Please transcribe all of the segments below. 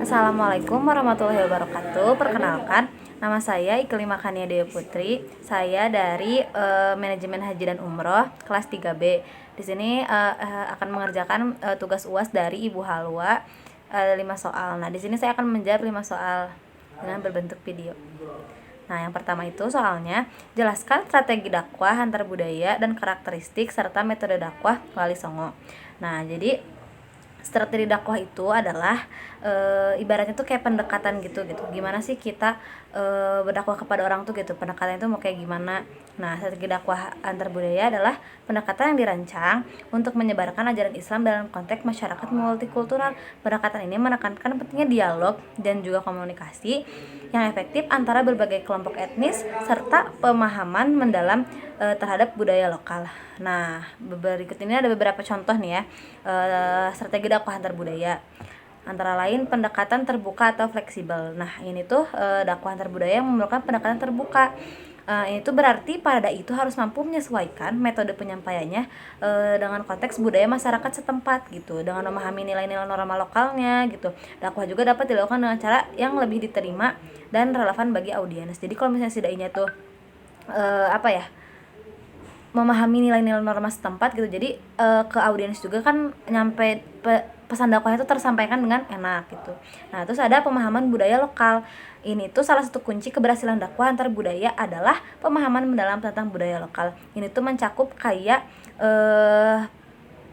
Assalamualaikum warahmatullahi wabarakatuh. Perkenalkan, nama saya Iklimah Kania Dewi Putri. Saya dari Manajemen Haji dan Umroh kelas 3B. Di sini akan mengerjakan tugas UAS dari Ibu Halwa 5 soal. Nah, di sini saya akan menjawab 5 soal dengan berbentuk video. Nah, yang pertama itu soalnya, jelaskan strategi dakwah antar budaya dan karakteristik serta metode dakwah Wali Songo. Nah, jadi strategi dakwah itu adalah ibaratnya tuh kayak pendekatan gitu. Gimana sih kita berdakwah kepada orang tuh gitu. Pendekatan itu mau kayak gimana. Nah, strategi dakwah antar budaya adalah pendekatan yang dirancang untuk menyebarkan ajaran Islam dalam konteks masyarakat multikultural. Pendekatan ini menekankan pentingnya dialog dan juga komunikasi yang efektif antara berbagai kelompok etnis serta pemahaman mendalam terhadap budaya lokal. Nah, berikut ini ada beberapa contoh nih ya, strategi dakwah antar budaya. Antara lain pendekatan terbuka atau fleksibel. Nah, ini tuh dakwah antar budaya yang memerlukan pendekatan terbuka. Ini tuh berarti para dai itu harus mampu menyesuaikan metode penyampaiannya dengan konteks budaya masyarakat setempat gitu, dengan memahami nilai-nilai norma lokalnya gitu. Dakwah juga dapat dilakukan dengan cara yang lebih diterima dan relevan bagi audiens. Jadi kalau misalnya si dai-nya tuh memahami nilai-nilai norma setempat gitu, jadi ke audiens juga kan nyampe pesan dakwahnya itu tersampaikan dengan enak gitu. Nah, terus ada pemahaman budaya lokal. Ini tuh salah satu kunci keberhasilan dakwah antar budaya adalah pemahaman mendalam tentang budaya lokal. Ini tuh mencakup kayak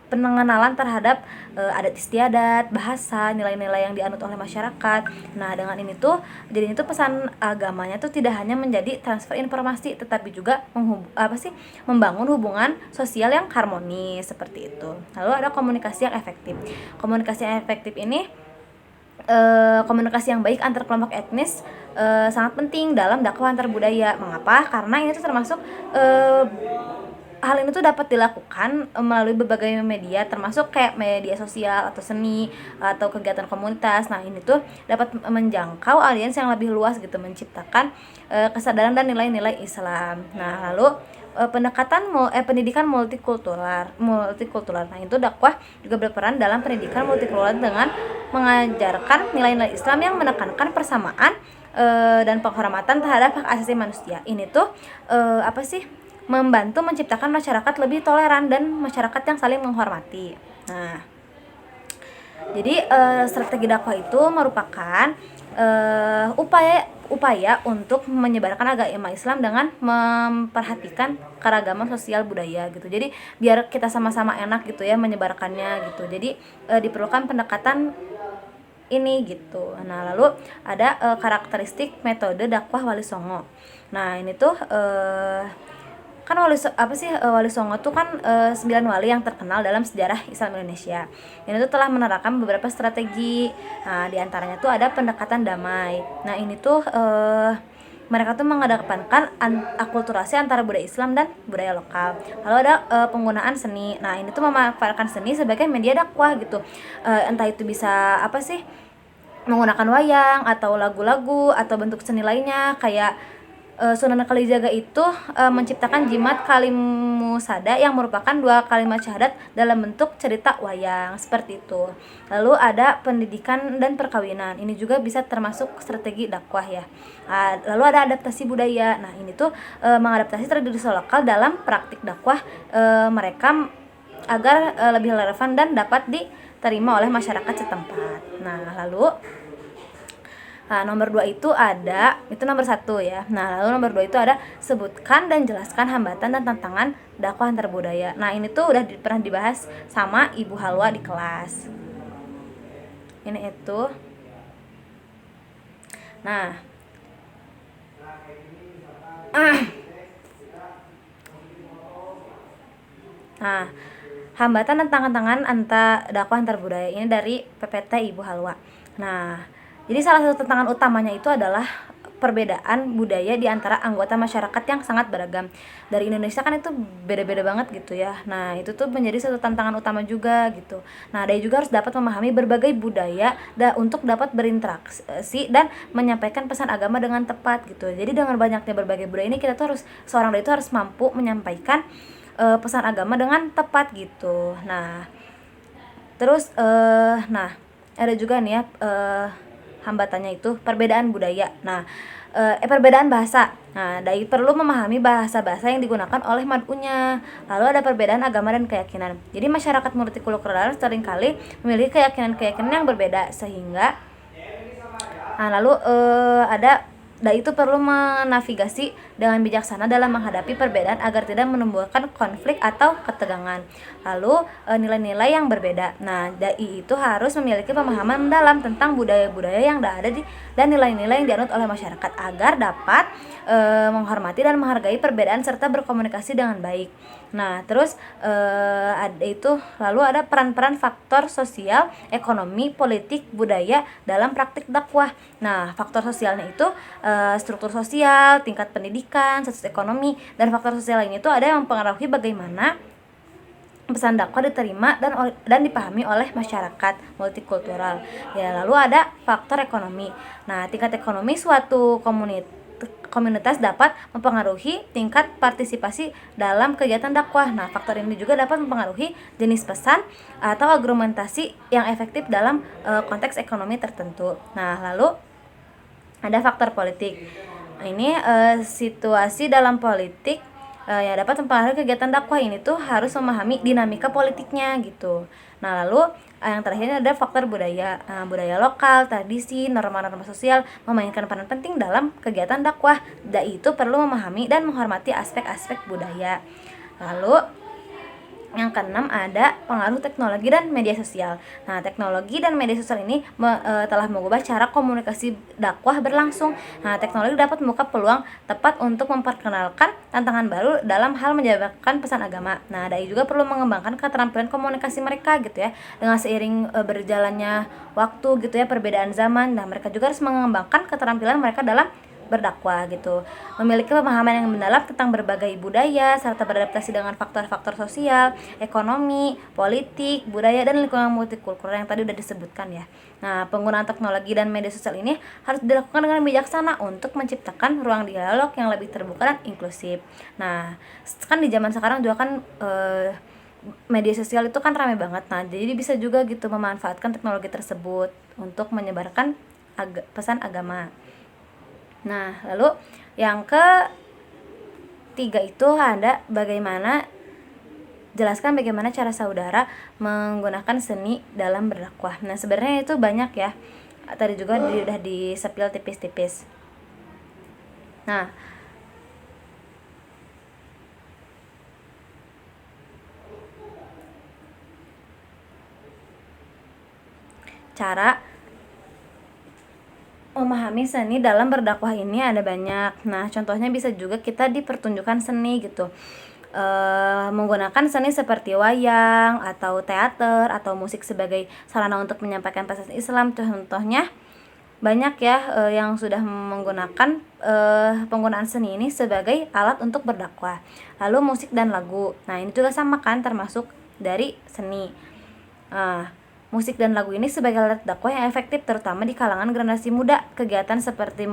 pengenalan terhadap adat istiadat, bahasa, nilai-nilai yang dianut oleh masyarakat. Nah, dengan ini tuh jadi itu pesan agamanya tuh tidak hanya menjadi transfer informasi, tetapi juga membangun hubungan sosial yang harmonis seperti itu. Lalu ada komunikasi yang efektif. Komunikasi yang efektif ini komunikasi yang baik antar kelompok etnis sangat penting dalam dakwah antar budaya. Mengapa? Karena ini tuh termasuk hal ini tuh dapat dilakukan melalui berbagai media, termasuk kayak media sosial atau seni atau kegiatan komunitas. Nah, ini tuh dapat menjangkau audiens yang lebih luas gitu, menciptakan kesadaran dan nilai-nilai Islam. Nah, lalu pendekatan pendidikan multikultural. Nah, itu dakwah juga berperan dalam pendidikan multikultural dengan mengajarkan nilai-nilai Islam yang menekankan persamaan dan penghormatan terhadap hak asasi manusia. Ini tuh membantu menciptakan masyarakat lebih toleran dan masyarakat yang saling menghormati. Nah, jadi strategi dakwah itu merupakan upaya untuk menyebarkan agama Islam dengan memperhatikan keragaman sosial budaya gitu. Jadi biar kita sama-sama enak gitu ya menyebarkannya gitu. Jadi diperlukan pendekatan ini gitu. Nah, lalu ada karakteristik metode dakwah Wali Songo. Nah, ini tuh kan Wali Songo tuh kan 9 wali yang terkenal dalam sejarah Islam Indonesia. Ini tuh telah menerapkan beberapa strategi. Nah, diantaranya tuh ada pendekatan damai. Nah, ini tuh mereka tuh mengedepankan akulturasi antara budaya Islam dan budaya lokal. Lalu ada penggunaan seni. Nah, ini tuh memanfaatkan seni sebagai media dakwah gitu. Entah itu bisa menggunakan wayang atau lagu-lagu atau bentuk seni lainnya kayak Sunan Kalijaga itu menciptakan jimat Kalimusada yang merupakan 2 kalimat syahadat dalam bentuk cerita wayang seperti itu. Lalu ada pendidikan dan perkawinan. Ini juga bisa termasuk strategi dakwah ya. Lalu ada adaptasi budaya. Nah, ini tuh mengadaptasi tradisi lokal dalam praktik dakwah mereka agar lebih relevan dan dapat diterima oleh masyarakat setempat. Nah, lalu nomor 2 itu nomor 1 ya. Nah, lalu nomor 2 itu ada sebutkan dan jelaskan hambatan dan tantangan dakwah antar budaya. Nah, ini tuh udah pernah dibahas sama Ibu Halwa di kelas. Ini itu. Nah, hambatan dan tantangan dakwah antar budaya ini dari PPT Ibu Halwa. Nah, jadi salah satu tantangan utamanya itu adalah perbedaan budaya di antara anggota masyarakat yang sangat beragam. Dari Indonesia kan itu beda-beda banget gitu ya. Nah, itu tuh menjadi satu tantangan utama juga gitu. Nah, dai juga harus dapat memahami berbagai budaya untuk dapat berinteraksi dan menyampaikan pesan agama dengan tepat gitu. Jadi dengan banyaknya berbagai budaya ini seorang dai itu harus mampu menyampaikan pesan agama dengan tepat gitu. Nah, terus ada juga nih ya hambatannya itu perbedaan budaya. Nah, perbedaan bahasa. Nah, dai perlu memahami bahasa-bahasa yang digunakan oleh mad'unya. Lalu ada perbedaan agama dan keyakinan. Jadi masyarakat multikultural seringkali memiliki keyakinan-keyakinan yang berbeda sehingga lalu ada dai itu perlu menavigasi dengan bijaksana dalam menghadapi perbedaan agar tidak menimbulkan konflik atau ketegangan. Lalu nilai-nilai yang berbeda. Nah, dai itu harus memiliki pemahaman mendalam tentang budaya-budaya yang ada dan nilai-nilai yang dianut oleh masyarakat agar dapat menghormati dan menghargai perbedaan serta berkomunikasi dengan baik. Nah, terus ada itu lalu ada peran-peran faktor sosial, ekonomi, politik, budaya dalam praktik dakwah. Nah, faktor sosialnya itu struktur sosial, tingkat pendidikan, status ekonomi, dan faktor sosial ini itu ada yang mempengaruhi bagaimana pesan dakwah diterima dan dipahami oleh masyarakat multikultural. Ya, lalu ada faktor ekonomi. Nah, tingkat ekonomi suatu komunitas dapat mempengaruhi tingkat partisipasi dalam kegiatan dakwah. Nah, faktor ini juga dapat mempengaruhi jenis pesan atau argumentasi yang efektif dalam konteks ekonomi tertentu. Nah, lalu ada faktor politik. Ini situasi dalam politik yang dapat mempengaruhi kegiatan dakwah ini tuh harus memahami dinamika politiknya gitu. Nah, lalu yang terakhir ada faktor budaya. Budaya lokal, tradisi, norma-norma sosial memainkan peran penting dalam kegiatan dakwah. Dai itu perlu memahami dan menghormati aspek-aspek budaya. Lalu yang keenam ada pengaruh teknologi dan media sosial. Nah, teknologi dan media sosial ini telah mengubah cara komunikasi dakwah berlangsung. Nah, teknologi dapat membuka peluang tepat untuk memperkenalkan tantangan baru dalam hal menjabarkan pesan agama. Nah, dai juga perlu mengembangkan keterampilan komunikasi mereka gitu ya. Dengan seiring berjalannya waktu gitu ya, perbedaan zaman. Nah, mereka juga harus mengembangkan keterampilan mereka dalam berdakwah gitu, memiliki pemahaman yang mendalam tentang berbagai budaya serta beradaptasi dengan faktor-faktor sosial, ekonomi, politik, budaya dan lingkungan multikultural yang tadi udah disebutkan ya. Nah, penggunaan teknologi dan media sosial ini harus dilakukan dengan bijaksana untuk menciptakan ruang dialog yang lebih terbuka dan inklusif. Nah, kan di zaman sekarang juga kan media sosial itu kan ramai banget. Nah, jadi bisa juga gitu memanfaatkan teknologi tersebut untuk menyebarkan pesan agama. Nah, lalu yang ketiga itu ada jelaskan bagaimana cara saudara menggunakan seni dalam berdakwah. Nah, sebenarnya itu banyak ya. Tadi juga udah disepil tipis-tipis. Nah, cara memahami seni dalam berdakwah ini ada banyak. Nah, contohnya bisa juga kita di pertunjukan seni gitu. Menggunakan seni seperti wayang atau teater atau musik sebagai sarana untuk menyampaikan pesan Islam. Contohnya banyak ya yang sudah menggunakan penggunaan seni ini sebagai alat untuk berdakwah. Lalu musik dan lagu. Nah, ini juga sama kan, termasuk dari seni. Musik dan lagu ini sebagai alat dakwah yang efektif terutama di kalangan generasi muda. Kegiatan seperti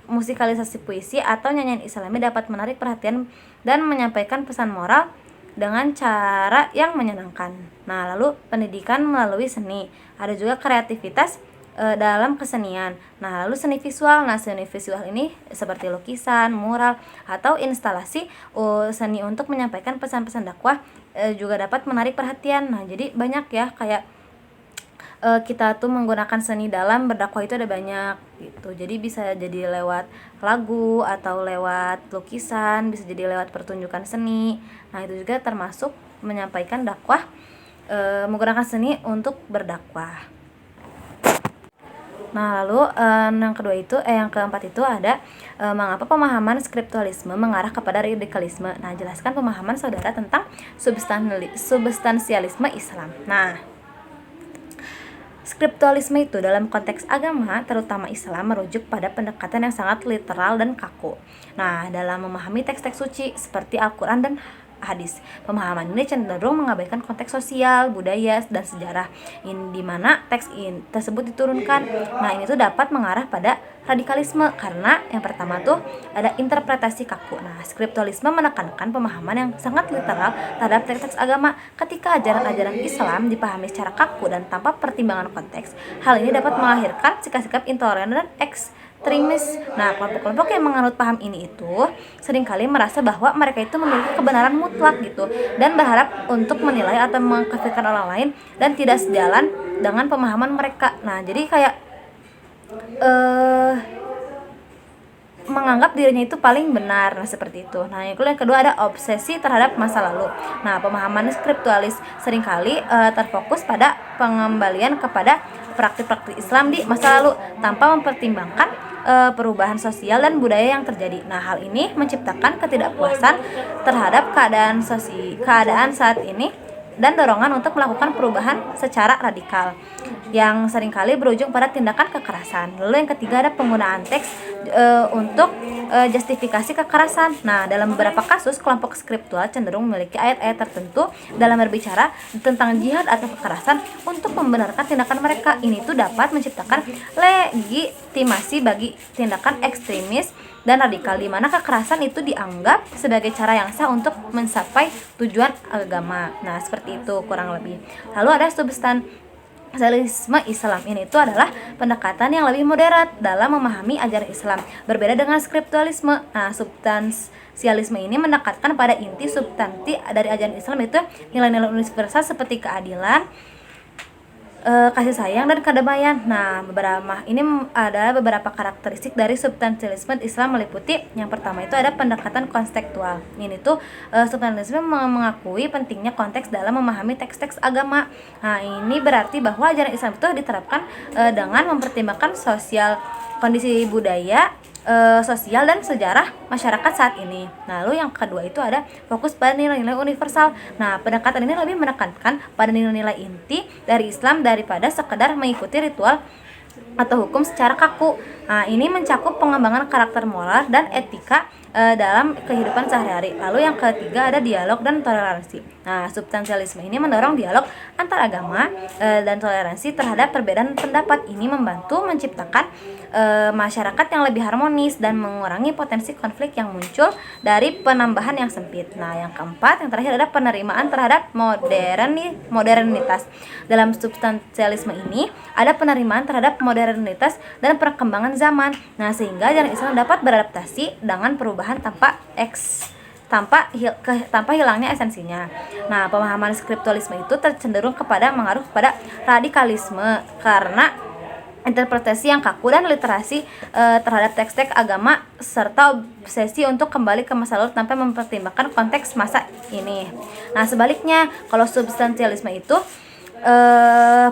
musikalisasi puisi atau nyanyian Islami dapat menarik perhatian dan menyampaikan pesan moral dengan cara yang menyenangkan. Nah, lalu pendidikan melalui seni. Ada juga kreativitas dalam kesenian. Nah, lalu seni visual. Nah, seni visual ini seperti lukisan, mural, atau instalasi seni untuk menyampaikan pesan-pesan dakwah juga dapat menarik perhatian. Nah, jadi banyak ya kayak kita tuh menggunakan seni dalam berdakwah itu ada banyak gitu. Jadi bisa jadi lewat lagu atau lewat lukisan, bisa jadi lewat pertunjukan seni. Nah, itu juga termasuk menyampaikan dakwah menggunakan seni untuk berdakwah. Nah, lalu yang keempat itu ada mengapa pemahaman skriptualisme mengarah kepada radikalisme. Nah, jelaskan pemahaman saudara tentang substansialisme Islam. Nah, skriptualisme itu dalam konteks agama, terutama Islam, merujuk pada pendekatan yang sangat literal dan kaku. Nah, dalam memahami teks-teks suci seperti Al-Quran dan hadis. Pemahaman ini cenderung mengabaikan konteks sosial, budaya, dan sejarah di mana teks tersebut diturunkan. Nah, ini tuh dapat mengarah pada radikalisme karena yang pertama tuh ada interpretasi kaku. Nah, skriptualisme menekankan pemahaman yang sangat literal terhadap teks-teks agama. Ketika ajaran-ajaran Islam dipahami secara kaku dan tanpa pertimbangan konteks, hal ini dapat melahirkan sikap-sikap intoleran dan ekstremis. Nah, kelompok-kelompok yang menganut paham ini itu seringkali merasa bahwa mereka itu memiliki kebenaran mutlak gitu dan berharap untuk menilai atau mengkafirkan orang lain dan tidak sejalan dengan pemahaman mereka. Nah, jadi kayak menganggap dirinya itu paling benar. Nah, seperti itu. Nah, yang kedua ada obsesi terhadap masa lalu. Nah, pemahaman skriptualis seringkali terfokus pada pengembalian kepada praktik-praktik Islam di masa lalu tanpa mempertimbangkan perubahan sosial dan budaya yang terjadi. Nah, hal ini menciptakan ketidakpuasan terhadap keadaan saat ini dan dorongan untuk melakukan perubahan secara radikal yang seringkali berujung pada tindakan kekerasan. Lalu yang ketiga ada penggunaan teks untuk justifikasi kekerasan. Nah, dalam beberapa kasus kelompok skriptual cenderung memiliki ayat-ayat tertentu dalam berbicara tentang jihad atau kekerasan untuk membenarkan tindakan mereka. Ini tuh dapat menciptakan legitimasi bagi tindakan ekstremis dan radikal di mana kekerasan itu dianggap sebagai cara yang sah untuk mencapai tujuan agama. Nah, seperti itu kurang lebih. Lalu ada substansialisme Islam. Ini itu adalah pendekatan yang lebih moderat dalam memahami ajaran Islam, berbeda dengan skriptualisme. Nah, substansialisme ini mendekatkan pada inti substansi dari ajaran Islam, itu nilai-nilai universal seperti keadilan, kasih sayang, dan kedamaian. Nah, ini ada beberapa karakteristik dari substansialisme Islam meliputi yang pertama itu ada pendekatan kontekstual. Ini tuh substansialisme mengakui pentingnya konteks dalam memahami teks-teks agama. Nah, ini berarti bahwa ajaran Islam itu diterapkan dengan mempertimbangkan kondisi budaya, sosial dan sejarah masyarakat saat ini. Lalu yang kedua itu ada fokus pada nilai-nilai universal. Nah, pendekatan ini lebih menekankan pada nilai-nilai inti dari Islam daripada sekedar mengikuti ritual atau hukum secara kaku. Nah, ini mencakup pengembangan karakter moral dan etika dalam kehidupan sehari-hari. Lalu yang ketiga ada dialog dan toleransi. Nah, substansialisme ini mendorong dialog antar agama dan toleransi terhadap perbedaan pendapat. Ini membantu menciptakan masyarakat yang lebih harmonis dan mengurangi potensi konflik yang muncul dari penambahan yang sempit. Nah, yang keempat, yang terakhir ada penerimaan terhadap modernitas. Dalam substansialisme ini ada penerimaan terhadap modernitas dan perkembangan zaman. Nah, sehingga ajaran Islam dapat beradaptasi dengan perubahan tanpa hilangnya esensinya. Nah, pemahaman skriptualisme itu cenderung mengaruh kepada radikalisme karena interpretasi yang kaku dan literasi terhadap teks-teks agama serta obsesi untuk kembali ke masa lalu tanpa mempertimbangkan konteks masa ini. Nah, sebaliknya kalau substansialisme itu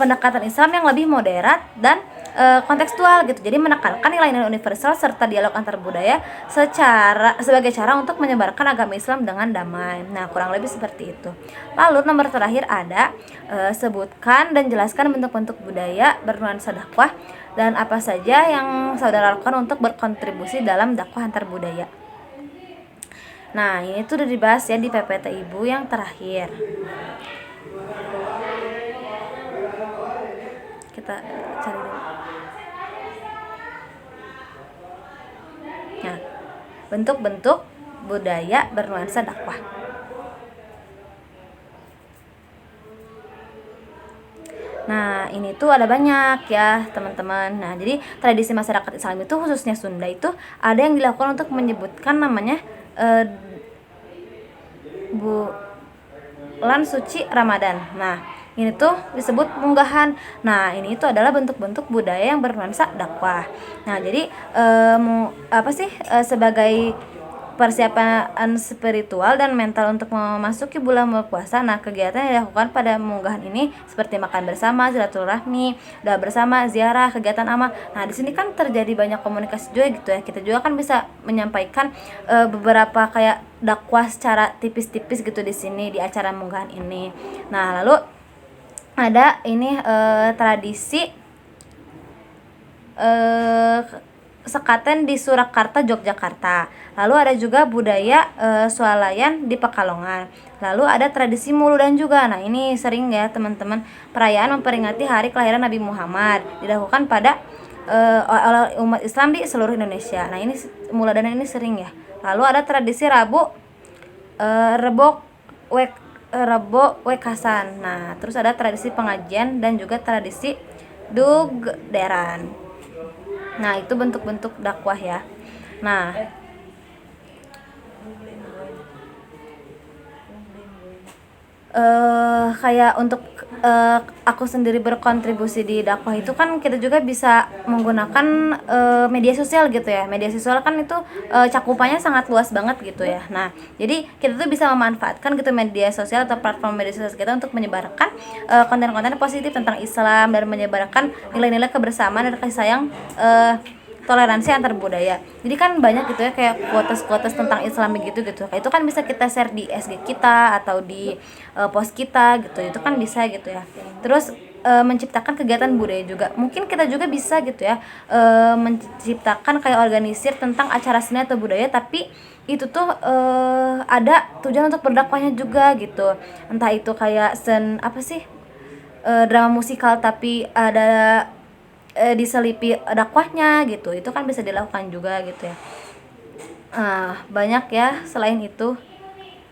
pendekatan Islam yang lebih moderat dan kontekstual gitu. Jadi menekankan nilai-nilai universal serta dialog antar budaya sebagai cara untuk menyebarkan agama Islam dengan damai. Nah, kurang lebih seperti itu. Lalu nomor terakhir ada sebutkan dan jelaskan bentuk-bentuk budaya bernuansa dakwah dan apa saja yang saudara lakukan untuk berkontribusi dalam dakwah antar budaya. Nah, ini tuh udah dibahas ya di PPT Ibu yang terakhir. Kita cari dulu. Nah, bentuk-bentuk budaya bernuansa dakwah. Nah, ini tuh ada banyak ya teman-teman. Nah, jadi tradisi masyarakat Islam itu khususnya Sunda itu ada yang dilakukan untuk menyebutkan namanya bulan suci Ramadan. Nah, ini tuh disebut munggahan. Nah, ini itu adalah bentuk-bentuk budaya yang bernuansa dakwah. Nah, jadi sebagai persiapan spiritual dan mental untuk memasuki bulan puasa. Nah, kegiatan yang dilakukan pada munggahan ini seperti makan bersama, silaturahmi, doa bersama, ziarah, kegiatan amal. Nah, di sini kan terjadi banyak komunikasi juga gitu ya. Kita juga kan bisa menyampaikan beberapa kayak dakwah secara tipis-tipis gitu di sini di acara munggahan ini. Nah, lalu ada ini tradisi sekaten di Surakarta, Yogyakarta. Lalu ada juga budaya swalayan di Pekalongan. Lalu ada tradisi Muludan juga. Nah, ini sering ya teman-teman, perayaan memperingati hari kelahiran Nabi Muhammad dilakukan pada oleh umat Islam di seluruh Indonesia. Nah, ini Muludan ini sering ya. Lalu ada tradisi Rebo Wekasan. Nah, terus ada tradisi pengajian dan juga tradisi Dugderan. Nah, itu bentuk-bentuk dakwah ya. Nah, kayak untuk aku sendiri berkontribusi di dakwah itu kan kita juga bisa menggunakan media sosial gitu ya. Media sosial kan itu cakupannya sangat luas banget gitu ya. Nah, jadi kita tuh bisa memanfaatkan gitu media sosial atau platform media sosial kita untuk menyebarkan konten-konten positif tentang Islam dan menyebarkan nilai-nilai kebersamaan dan kasih sayang, toleransi antar budaya. Jadi kan banyak gitu ya kayak quotes-quotes tentang Islam gitu. Itu kan bisa kita share di SG kita atau di post kita gitu. Itu kan bisa gitu ya. Terus menciptakan kegiatan budaya juga. Mungkin kita juga bisa gitu ya menciptakan kayak organisir tentang acara seni atau budaya, tapi itu tuh ada tujuan untuk berdakwahnya juga gitu. Entah itu kayak apa sih? Drama musikal tapi ada diselipi dakwahnya gitu, itu kan bisa dilakukan juga gitu ya. Banyak ya. Selain itu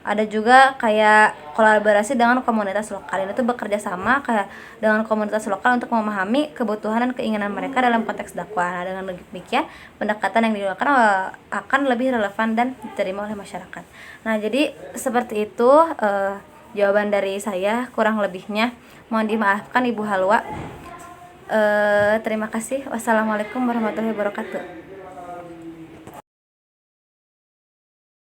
ada juga kayak kolaborasi dengan komunitas lokal. Ini tuh bekerja sama kayak dengan komunitas lokal untuk memahami kebutuhan dan keinginan mereka dalam konteks dakwah. Nah, dengan demikian pendekatan yang dilakukan akan lebih relevan dan diterima oleh masyarakat. Nah, jadi seperti itu jawaban dari saya. Kurang lebihnya mohon dimaafkan Ibu Halwa. Terima kasih. Wassalamualaikum warahmatullahi wabarakatuh.